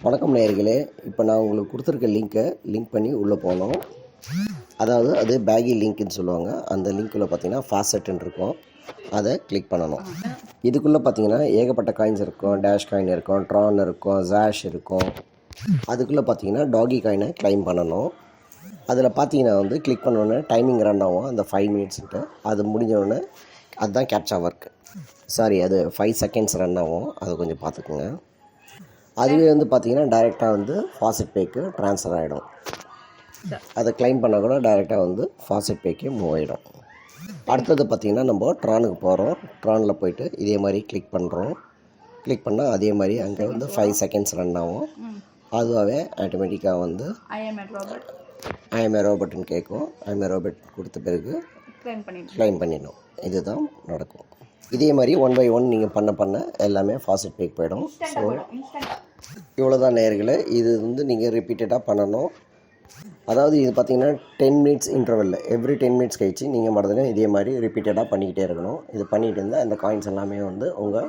வணக்கம் நேயர்களே, இப்போ நான் உங்களுக்கு கொடுத்துருக்க லிங்க் பண்ணி உள்ளே போனோம். அதாவது அது பேகி லிங்க்னு சொல்லுவாங்க. அந்த லிங்க்குள்ளே பார்த்தீங்கன்னா ஃபாசெட்னு இருக்கும். அதை கிளிக் பண்ணணும். இதுக்குள்ளே பார்த்தீங்கன்னா ஏகப்பட்ட காயின்ஸ் இருக்கும். டேஷ் காயின் இருக்கும், ட்ரான் இருக்கும், ஜாஷ் இருக்கும். அதுக்குள்ளே பார்த்தீங்கன்னா டாகி காயினை கிளைம் பண்ணணும். அதில் பார்த்தீங்கன்னா வந்து கிளிக் பண்ணோன்னே டைமிங் ரன் ஆகும். அந்த 5 மினிட்ஸ்ன்ட்டு அது முடிஞ்சோடனே அதுதான் கேப்சா ஒர்க். சாரி, அது 5 செகண்ட்ஸ் ரன் ஆகும். அதை கொஞ்சம் பார்த்துக்குங்க. அதுவே வந்து பார்த்திங்கன்னா டைரெக்டாக வந்து ஃபாசெட் பேக்கு ட்ரான்ஸ்ஃபர் ஆகிடும். அதை கிளைம் பண்ணால் கூட டைரெக்டாக வந்து ஃபாசெட் பேக்கே மூவ் ஆகிடும். அடுத்தது பார்த்திங்கன்னா நம்ம ட்ரானுக்கு போகிறோம். ட்ரானில் போய்ட்டு இதே மாதிரி கிளிக் பண்ணுறோம். கிளிக் பண்ணால் அதே மாதிரி அங்கே வந்து 5 செகண்ட்ஸ் ரன் ஆகும். அதுவாகவே ஆட்டோமேட்டிக்காக வந்து ஐ எம் ஏ ரோபோட்னு கேட்கும். ஐ எம் ஏ ரோபோட் கொடுத்த பிறகு கிளைம் பண்ணிடணும். இதுதான் நடக்கும். இதே மாதிரி 1 by 1 நீங்கள் பண்ண எல்லாமே ஃபாசெட் பேக் போயிடும். ஸோ இவ்வளோதான் நேயர்களே. இது வந்து நீங்கள் ரிப்பீட்டடாக பண்ணணும். அதாவது இது பார்த்திங்கன்னா 10 மினிட்ஸ் இன்டர்வெல்ல எவ்ரி 10 மினிட்ஸ் கழிச்சு நீங்கள் மறுபடியும் இதே மாதிரி ரிப்பீட்டடாக பண்ணிக்கிட்டே இருக்கணும். இது பண்ணிகிட்டு இருந்தால் இந்த காயின்ஸ் எல்லாமே வந்து உங்கள்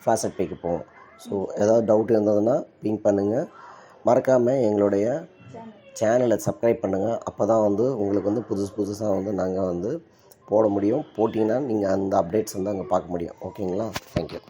ஃபாசெட் பேக்கு போகும். ஸோ ஏதாவது டவுட் இருந்ததுன்னா பிங் பண்ணுங்கள். மறக்காமல் எங்களுடைய சேனலை சப்ஸ்கிரைப் பண்ணுங்கள். அப்போ தான் வந்து உங்களுக்கு வந்து புதுசாக வந்து நாங்கள் வந்து போட முடியும். போட்டிங்கன்னா நீங்கள் அந்த அப்டேட்ஸ் வந்து அங்கே பார்க்க முடியும். ஓகேங்களா? தேங்க்யூ.